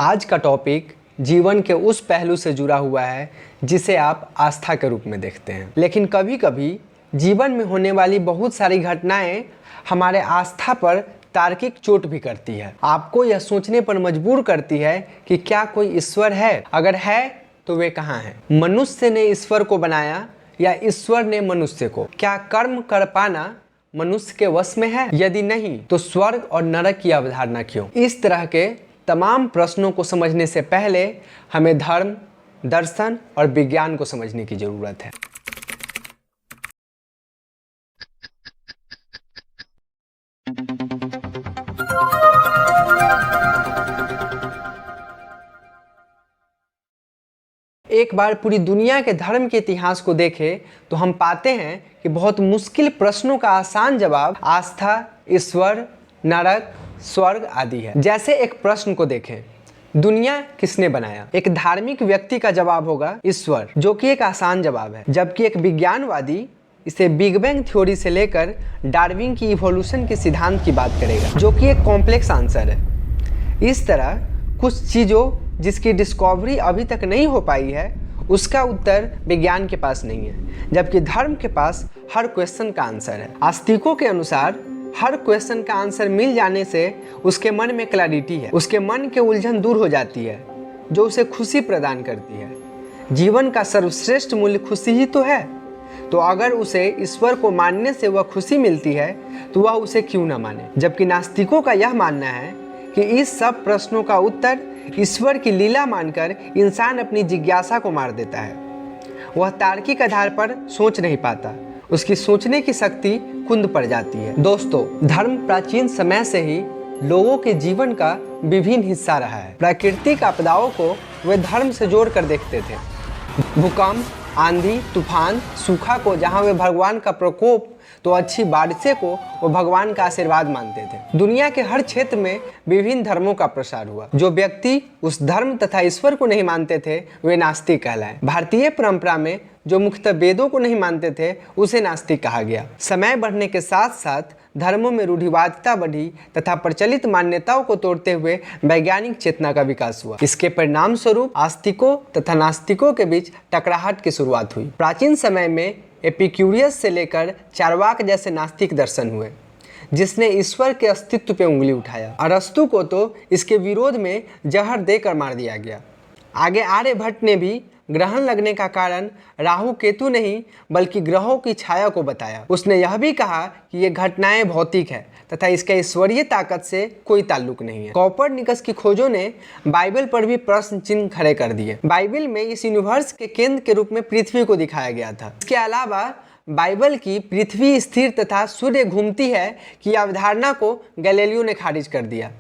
आज का टॉपिक जीवन के उस पहलू से जुड़ा हुआ है जिसे आप आस्था के रूप में देखते हैं। लेकिन कभी कभी जीवन में होने वाली बहुत सारी घटनाएं हमारे आस्था पर तार्किक चोट भी करती है। आपको यह सोचने पर मजबूर करती है कि क्या कोई ईश्वर है? अगर है तो वे कहाँ हैं? मनुष्य ने ईश्वर को बनाया या ईश्वर ने मनुष्य को? क्या कर्म कर पाना मनुष्य के वश में है? यदि नहीं तो स्वर्ग और नरक की अवधारणा क्यों? इस तरह के तमाम प्रश्नों को समझने से पहले हमें धर्म, दर्शन और विज्ञान को समझने की जरूरत है। एक बार पूरी दुनिया के धर्म के इतिहास को देखें तो हम पाते हैं कि बहुत मुश्किल प्रश्नों का आसान जवाब आस्था, ईश्वर, नरक, स्वर्ग आदि है। जैसे एक प्रश्न को देखें, दुनिया किसने बनाया? एक धार्मिक व्यक्ति का जवाब होगा ईश्वर, जो कि एक आसान जवाब है। जबकि एक विज्ञानवादी इसे बिग बैंग थ्योरी से लेकर डार्विन की इवोल्यूशन के सिद्धांत की बात करेगा, जो कि एक कॉम्प्लेक्स आंसर है। इस तरह कुछ चीज़ों जिसकी डिस्कवरी अभी तक नहीं हो पाई है, उसका उत्तर विज्ञान के पास नहीं है, जबकि धर्म के पास हर क्वेश्चन का आंसर है। आस्तिकों के अनुसार हर क्वेश्चन का आंसर मिल जाने से उसके मन में क्लैरिटी है, उसके मन के उलझन दूर हो जाती है, जो उसे खुशी प्रदान करती है। जीवन का सर्वश्रेष्ठ मूल्य खुशी ही तो है, तो अगर उसे ईश्वर को मानने से वह खुशी मिलती है तो वह उसे क्यों न माने? जबकि नास्तिकों का यह मानना है कि इस सब प्रश्नों का उत्तर ईश्वर की लीला मानकर इंसान अपनी जिज्ञासा को मार देता है। वह तार्किक आधार पर सोच नहीं पाता, उसकी सोचने की शक्ति कुंद पड़ जाती है। दोस्तों, धर्म प्राचीन समय से ही लोगों के जीवन का विभिन्न हिस्सा रहा है। प्राकृतिक आपदाओं को वे धर्म से जोड़ कर देखते थे। भूकंप, आंधी, तूफान, सूखा को जहाँ वे भगवान का प्रकोप तो अच्छी बारिशें को वो भगवान का आशीर्वाद मानते थे। दुनिया के हर क्षेत्र में विभिन्न धर्मों का प्रसार हुआ। जो व्यक्ति उस धर्म तथा ईश्वर को नहीं मानते थे वे नास्तिक कहलाए। भारतीय परंपरा में जो मुख्यतः वेदों को नहीं मानते थे उसे नास्तिक कहा गया। समय बढ़ने के साथ साथ धर्मों में रूढ़िवादिता बढ़ी तथा प्रचलित मान्यताओं को तोड़ते हुए वैज्ञानिक चेतना का विकास हुआ। इसके परिणाम स्वरूप आस्तिकों तथा नास्तिकों के बीच टकराहट की शुरुआत हुई। प्राचीन समय में एपिक्यूरियस से लेकर चार्वाक जैसे नास्तिक दर्शन हुए, जिसने ईश्वर के अस्तित्व पर उंगली उठाया। अरस्तु को तो इसके विरोध में जहर देकर मार दिया गया। आगे आर्यभट्ट ने भी ग्रहण लगने का कारण राहु केतु नहीं बल्कि ग्रहों की छाया को बताया। उसने यह भी कहा कि ये घटनाएं भौतिक है तथा इसका ईश्वरीय ताकत से कोई ताल्लुक नहीं है। कोपरनिकस की खोजों ने बाइबल पर भी प्रश्न चिन्ह खड़े कर दिए। बाइबल में इस यूनिवर्स के केंद्र के रूप में पृथ्वी को दिखाया गया था। इसके अलावा बाइबल की पृथ्वी स्थिर तथा सूर्य घूमती है की अवधारणा को गैलीलियो ने खारिज कर दिया,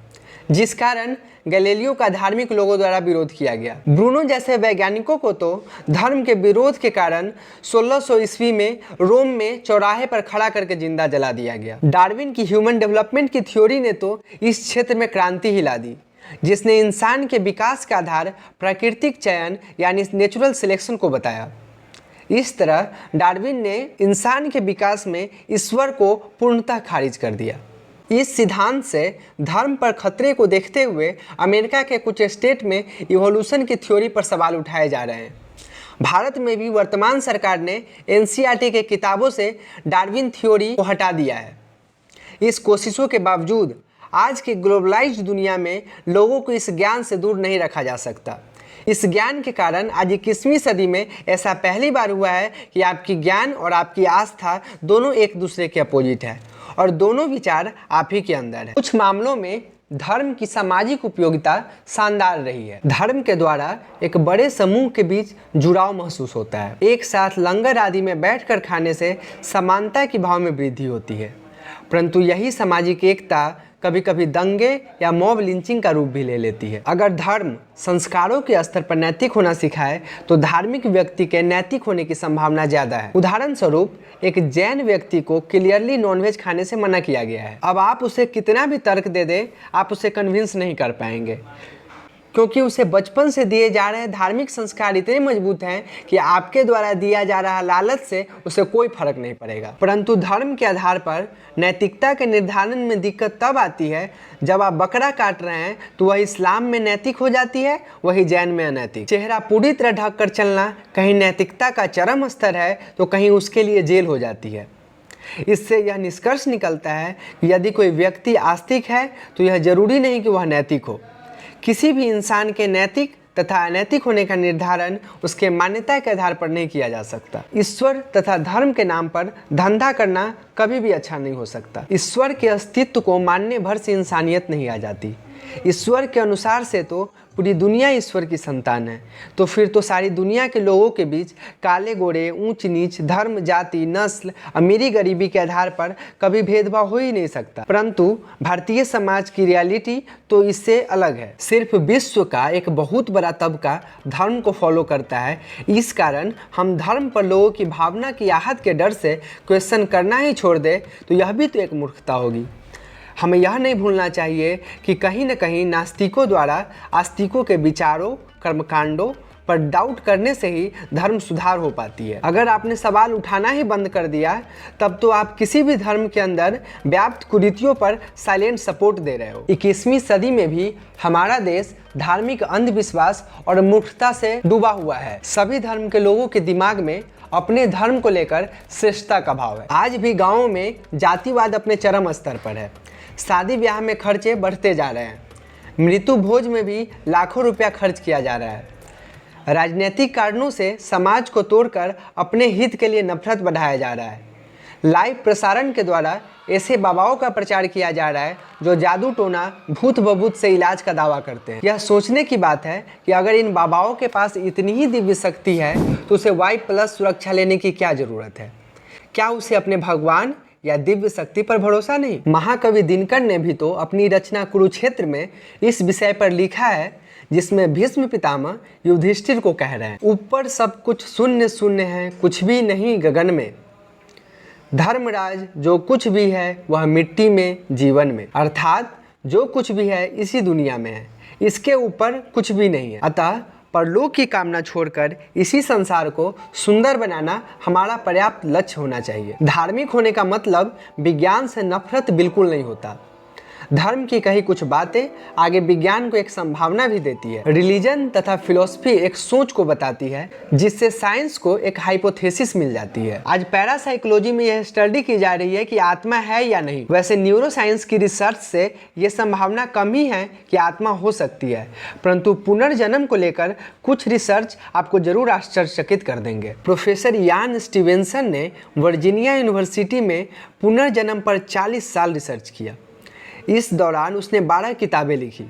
जिस कारण गैलीलियो का धार्मिक लोगों द्वारा विरोध किया गया। ब्रूनो जैसे वैज्ञानिकों को तो धर्म के विरोध के कारण 1600 ईस्वी में रोम में चौराहे पर खड़ा करके जिंदा जला दिया गया। डार्विन की ह्यूमन डेवलपमेंट की थ्योरी ने तो इस क्षेत्र में क्रांति ही ला दी, जिसने इंसान के विकास का आधार प्राकृतिक चयन यानी नेचुरल सिलेक्शन को बताया। इस तरह डार्विन ने इंसान के विकास में ईश्वर को पूर्णतः खारिज कर दिया। इस सिद्धांत से धर्म पर खतरे को देखते हुए अमेरिका के कुछ स्टेट में इवोल्यूशन की थ्योरी पर सवाल उठाए जा रहे हैं। भारत में भी वर्तमान सरकार ने एनसीईआरटी के किताबों से डार्विन थ्योरी को हटा दिया है। इस कोशिशों के बावजूद आज की ग्लोबलाइज्ड दुनिया में लोगों को इस ज्ञान से दूर नहीं रखा जा सकता। इस ज्ञान के कारण आज 21वीं सदी में ऐसा पहली बार हुआ है कि आपकी ज्ञान और आपकी आस्था दोनों एक दूसरे के अपोजिट है और दोनों विचार आप ही के अंदर है। कुछ मामलों में धर्म की सामाजिक उपयोगिता शानदार रही है। धर्म के द्वारा एक बड़े समूह के बीच जुड़ाव महसूस होता है। एक साथ लंगर आदि में बैठकर खाने से समानता की भाव में वृद्धि होती है, परंतु यही सामाजिक एकता कभी कभी दंगे या मॉब लिंचिंग का रूप भी ले लेती है। अगर धर्म संस्कारों के स्तर पर नैतिक होना सिखाए तो धार्मिक व्यक्ति के नैतिक होने की संभावना ज्यादा है। उदाहरण स्वरूप एक जैन व्यक्ति को क्लियरली नॉनवेज खाने से मना किया गया है। अब आप उसे कितना भी तर्क दे दें, आप उसे कन्विंस नहीं कर पाएंगे। क्योंकि उसे बचपन से दिए जा रहे धार्मिक संस्कार इतने मजबूत हैं कि आपके द्वारा दिया जा रहा लालच से उसे कोई फर्क नहीं पड़ेगा। परंतु धर्म के आधार पर नैतिकता के निर्धारण में दिक्कत तब आती है जब आप बकरा काट रहे हैं तो वह इस्लाम में नैतिक हो जाती है, वही जैन में अनैतिक। चेहरा पूरी तरह ढक कर चलना कहीं नैतिकता का चरम स्तर है तो कहीं उसके लिए जेल हो जाती है। इससे यह निष्कर्ष निकलता है कि यदि कोई व्यक्ति आस्तिक है तो यह जरूरी नहीं कि वह नैतिक हो। किसी भी इंसान के नैतिक तथा अनैतिक होने का निर्धारण उसके मान्यता के आधार पर नहीं किया जा सकता। ईश्वर तथा धर्म के नाम पर धंधा करना कभी भी अच्छा नहीं हो सकता। ईश्वर के अस्तित्व को मानने भर से इंसानियत नहीं आ जाती। ईश्वर के अनुसार से तो पूरी दुनिया ईश्वर की संतान है, तो फिर तो सारी दुनिया के लोगों के बीच काले गोरे, ऊंच नीच, धर्म, जाति, नस्ल, अमीरी गरीबी के आधार पर कभी भेदभाव हो ही नहीं सकता। परंतु भारतीय समाज की रियलिटी तो इससे अलग है। सिर्फ विश्व का एक बहुत बड़ा तबका धर्म को फॉलो करता है। इस कारण हम धर्म पर लोगों की भावना की आहत के डर से क्वेश्चन करना ही छोड़ दे तो यह भी तो एक मूर्खता होगी। हमें यह नहीं भूलना चाहिए कि कहीं न कहीं नास्तिकों द्वारा आस्तिकों के विचारों, कर्मकांडों पर डाउट करने से ही धर्म सुधार हो पाती है। अगर आपने सवाल उठाना ही बंद कर दिया तब तो आप किसी भी धर्म के अंदर व्याप्त कुरीतियों पर साइलेंट सपोर्ट दे रहे हो। 21वीं सदी में भी हमारा देश धार्मिक अंधविश्वास और मूर्खता से डूबा हुआ है। सभी धर्म के लोगों के दिमाग में अपने धर्म को लेकर श्रेष्ठता का भाव है। आज भी गाँवों में जातिवाद अपने चरम स्तर पर है। शादी ब्याह में खर्चे बढ़ते जा रहे हैं। मृत्यु भोज में भी लाखों रुपया खर्च किया जा रहा है। राजनीतिक कारणों से समाज को तोड़कर अपने हित के लिए नफरत बढ़ाया जा रहा है। लाइव प्रसारण के द्वारा ऐसे बाबाओं का प्रचार किया जा रहा है जो जादू टोना, भूत बभूत से इलाज का दावा करते हैं। यह सोचने की बात है कि अगर इन बाबाओं के पास इतनी ही दिव्य शक्ति है तो उसे Y+ सुरक्षा लेने की क्या जरूरत है? क्या उसे अपने भगवान या दिव्य शक्ति पर भरोसा नहीं? महाकवि दिनकर ने भी तो अपनी रचना कुरुक्षेत्र में इस विषय पर लिखा है, जिसमें भीष्म पितामह युधिष्ठिर को कह रहे हैं, ऊपर सब कुछ शून्य शून्य है, कुछ भी नहीं गगन में। धर्मराज जो कुछ भी है वह मिट्टी में, जीवन में। अर्थात जो कुछ भी है इसी दुनिया में है, इसके ऊपर कुछ भी नहीं है। अतः परलोक की कामना छोड़कर इसी संसार को सुंदर बनाना हमारा पर्याप्त लक्ष्य होना चाहिए। धार्मिक होने का मतलब विज्ञान से नफरत बिल्कुल नहीं होता। धर्म की कही कुछ बातें आगे विज्ञान को एक संभावना भी देती है। रिलीजन तथा फिलॉसफी एक सोच को बताती है जिससे साइंस को एक हाइपोथेसिस मिल जाती है। आज पैरासाइकोलॉजी में यह स्टडी की जा रही है कि आत्मा है या नहीं। वैसे न्यूरोसाइंस की रिसर्च से यह संभावना कम ही है कि आत्मा हो सकती है, परंतु पुनर्जन्म को लेकर कुछ रिसर्च आपको जरूर आश्चर्यचकित कर देंगे। प्रोफेसर यान स्टीवेंसन ने वर्जीनिया यूनिवर्सिटी में पुनर्जन्म पर 40 साल रिसर्च किया। इस दौरान उसने 12 किताबें लिखी।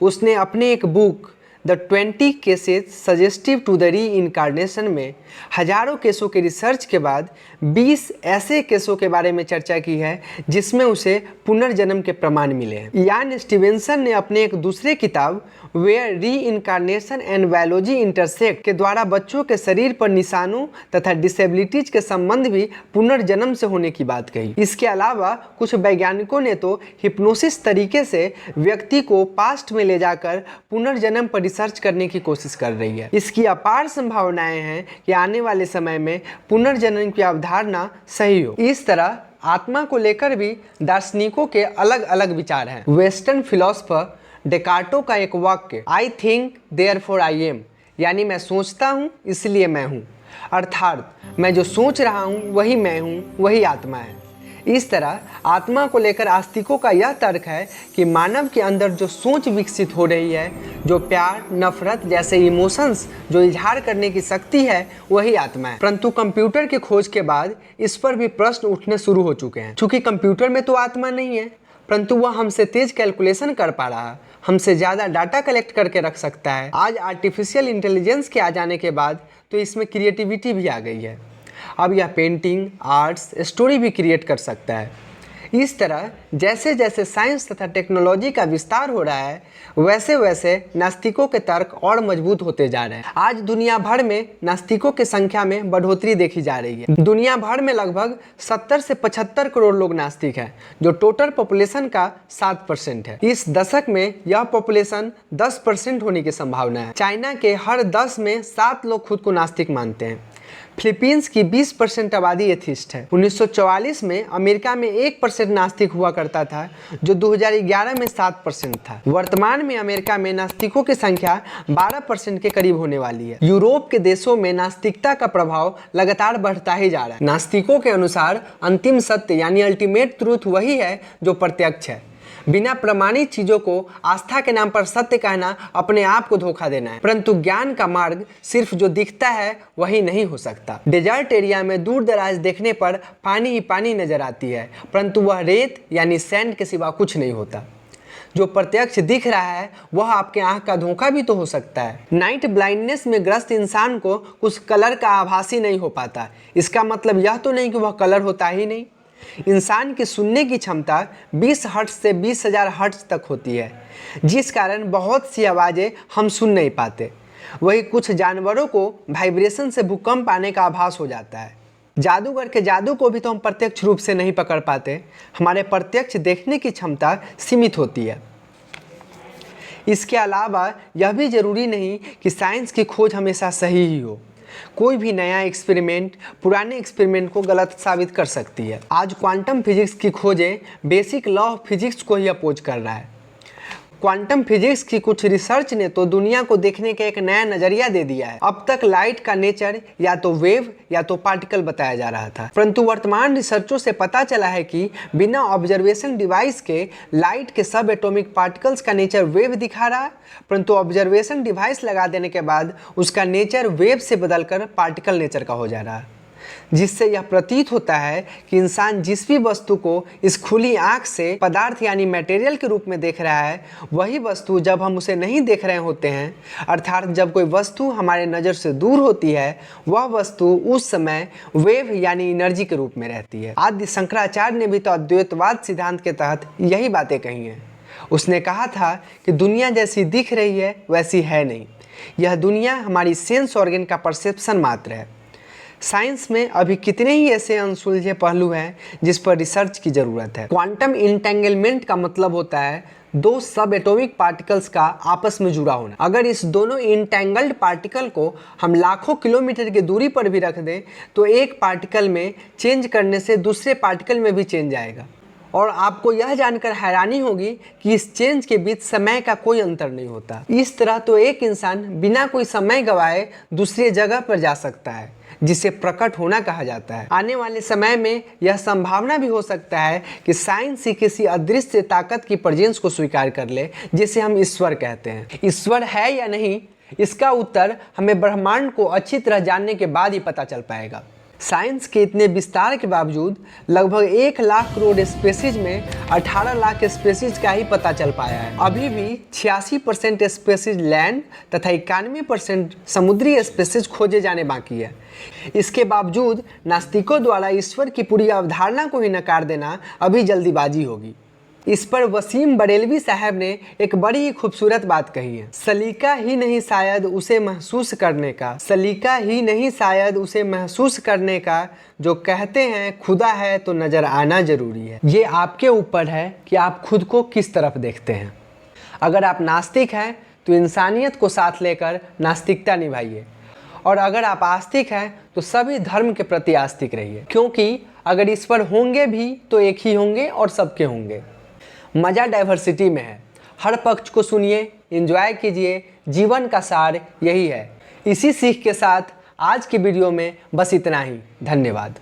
उसने अपने एक book the 20 cases suggestive to the reincarnation में हजारों केसों के रिसर्च के बाद 20 ऐसे केसों के बारे में चर्चा की है जिसमें उसे पुनर्जन्म के प्रमाण मिले हैं। यान स्टीवेंसन ने अपने एक दूसरे किताब वेयर री इनकारनेशन एंड बायोलॉजी इंटरसेक्ट के द्वारा बच्चों के शरीर पर निशानों तथा डिसेबिलिटीज के संबंध भी पुनर्जन्म से होने की बात कही। इसके अलावा कुछ वैज्ञानिकों ने तो हिप्नोसिस तरीके से व्यक्ति को पास्ट में ले जाकर पुनर्जन्म पर रिसर्च करने की कोशिश कर रही है। इसकी अपार संभावनाएं हैं कि आने वाले समय में पुनर्जन्म की अवधारणा सही हो। इस तरह आत्मा को लेकर भी दार्शनिकों के अलग अलग विचार हैं। वेस्टर्न फिलोसफर डेकार्टो का एक वाक्य I think therefore I am, यानी मैं सोचता हूँ इसलिए मैं हूँ, अर्थात मैं जो सोच रहा हूँ वही मैं हूँ, वही आत्मा है। इस तरह आत्मा को लेकर आस्तिकों का यह तर्क है कि मानव के अंदर जो सोच विकसित हो रही है, जो प्यार, नफरत जैसे इमोशंस जो इजहार करने की शक्ति है, वही आत्मा है। परंतु कंप्यूटर की खोज के बाद इस पर भी प्रश्न उठने शुरू हो चुके हैं। चूंकि कंप्यूटर में तो आत्मा नहीं है, परंतु वह हमसे तेज कैलकुलेशन कर पा रहा है, हमसे ज़्यादा डाटा कलेक्ट करके रख सकता है। आज आर्टिफिशियल इंटेलिजेंस के आ जाने के बाद तो इसमें क्रिएटिविटी भी आ गई है। अब यह पेंटिंग, आर्ट्स, स्टोरी भी क्रिएट कर सकता है। इस तरह जैसे जैसे साइंस तथा टेक्नोलॉजी का विस्तार हो रहा है वैसे वैसे नास्तिकों के तर्क और मजबूत होते जा रहे हैं। आज दुनिया भर में नास्तिकों की संख्या में बढ़ोतरी देखी जा रही है। दुनिया भर में लगभग 70 से 75 करोड़ लोग नास्तिक हैं, जो टोटल पॉपुलेशन का 7% है। इस दशक में यह पॉपुलेशन 10% होने की संभावना है। चाइना के हर 10 में 7 लोग खुद को नास्तिक मानते हैं। फिलीपींस की 20% आबादी एथिस्ट है। 1944 में अमेरिका में 1% नास्तिक हुआ करता था, जो 2011 में 7% था। वर्तमान में अमेरिका में नास्तिकों की संख्या 12% के करीब होने वाली है। यूरोप के देशों में नास्तिकता का प्रभाव लगातार बढ़ता ही जा रहा है। नास्तिकों के अनुसार अंतिम सत्य यानी अल्टीमेट ट्रूथ वही है जो प्रत्यक्ष है। बिना प्रमाणित चीजों को आस्था के नाम पर सत्य कहना अपने आप को धोखा देना है। परंतु ज्ञान का मार्ग सिर्फ जो दिखता है वही नहीं हो सकता। डेजर्ट एरिया में दूर दराज देखने पर पानी ही पानी नजर आती है, परंतु वह रेत यानी सैंड के सिवा कुछ नहीं होता। जो प्रत्यक्ष दिख रहा है वह आपके आंख का धोखा भी तो हो सकता है। नाइट ब्लाइंडनेस में ग्रस्त इंसान को कुछ कलर का आभास ही नहीं हो पाता। इसका मतलब यह तो नहीं कि वह कलर होता ही नहीं। इंसान की सुनने की क्षमता 20 हर्ट्ज से 20,000 हर्ट्ज तक होती है, जिस कारण बहुत सी आवाज़ें हम सुन नहीं पाते। वही कुछ जानवरों को वाइब्रेशन से भूकंप आने का आभास हो जाता है। जादूगर के जादू को भी तो हम प्रत्यक्ष रूप से नहीं पकड़ पाते। हमारे प्रत्यक्ष देखने की क्षमता सीमित होती है। इसके अलावा यह भी जरूरी नहीं कि साइंस की खोज हमेशा सही ही हो। कोई भी नया एक्सपेरिमेंट पुराने एक्सपेरिमेंट को गलत साबित कर सकती है। आज क्वांटम फिजिक्स की खोजें बेसिक लॉ ऑफ फिजिक्स को ही अपोज कर रहा है। क्वांटम फिजिक्स की कुछ रिसर्च ने तो दुनिया को देखने का एक नया नजरिया दे दिया है। अब तक लाइट का नेचर या तो वेव या तो पार्टिकल बताया जा रहा था, परंतु वर्तमान रिसर्चों से पता चला है कि बिना ऑब्जर्वेशन डिवाइस के लाइट के सब एटॉमिक पार्टिकल्स का नेचर वेव दिखा रहा है, परंतु ऑब्जर्वेशन डिवाइस लगा देने के बाद उसका नेचर वेव से बदलकर पार्टिकल नेचर का हो जा रहा है। जिससे यह प्रतीत होता है कि इंसान जिस भी वस्तु को इस खुली आंख से पदार्थ यानी मटेरियल के रूप में देख रहा है, वही वस्तु जब हम उसे नहीं देख रहे होते हैं, अर्थात जब कोई वस्तु हमारे नज़र से दूर होती है, वह वस्तु उस समय वेव यानी एनर्जी के रूप में रहती है। आदि शंकराचार्य ने भी तो अद्वैतवाद सिद्धांत के तहत यही बातें कही हैं। उसने कहा था कि दुनिया जैसी दिख रही है वैसी है नहीं, यह दुनिया हमारी सेंस ऑर्गन का परसेप्शन मात्र है। साइंस में अभी कितने ही ऐसे अनसुलझे पहलू हैं जिस पर रिसर्च की जरूरत है। क्वांटम इंटेंगलमेंट का मतलब होता है दो सब एटॉमिक पार्टिकल्स का आपस में जुड़ा होना। अगर इस दोनों इंटेंगल्ड पार्टिकल को हम लाखों किलोमीटर की दूरी पर भी रख दें तो एक पार्टिकल में चेंज करने से दूसरे पार्टिकल में भी चेंज आएगा। और आपको यह जानकर हैरानी होगी कि इस चेंज के बीच समय का कोई अंतर नहीं होता। इस तरह तो एक इंसान बिना कोई समय गवाए दूसरी जगह पर जा सकता है, जिसे प्रकट होना कहा जाता है। आने वाले समय में यह संभावना भी हो सकता है कि साइंस ही किसी अदृश्य ताकत की प्रेजेंस को स्वीकार कर ले, जिसे हम ईश्वर कहते हैं। ईश्वर है या नहीं, इसका उत्तर हमें ब्रह्मांड को अच्छी तरह जानने के बाद ही पता चल पाएगा। साइंस के इतने विस्तार के बावजूद लगभग 1 लाख करोड़ स्पेसीज में 18 लाख स्पेसीज का ही पता चल पाया है। अभी भी 86% स्पेसीज लैंड तथा 91% समुद्री स्पेसीज खोजे जाने बाकी है। इसके बावजूद नास्तिकों द्वारा ईश्वर की पूरी अवधारणा को ही नकार देना अभी जल्दीबाजी होगी। इस पर वसीम बरेलवी साहब ने एक बड़ी ही खूबसूरत बात कही है। सलीका ही नहीं शायद उसे महसूस करने का, सलीका ही नहीं शायद उसे महसूस करने का, जो कहते हैं खुदा है तो नजर आना जरूरी है। ये आपके ऊपर है कि आप खुद को किस तरफ देखते हैं। अगर आप नास्तिक हैं तो इंसानियत को साथ लेकर नास्तिकता निभाइए, और अगर आप आस्तिक हैं तो सभी धर्म के प्रति आस्तिक रहिए, क्योंकि अगर ईश्वर होंगे भी तो एक ही होंगे और सबके होंगे। मज़ा डाइवर्सिटी में है। हर पक्ष को सुनिए, एंजॉय कीजिए। जीवन का सार यही है। इसी सीख के साथ आज की वीडियो में बस इतना ही। धन्यवाद।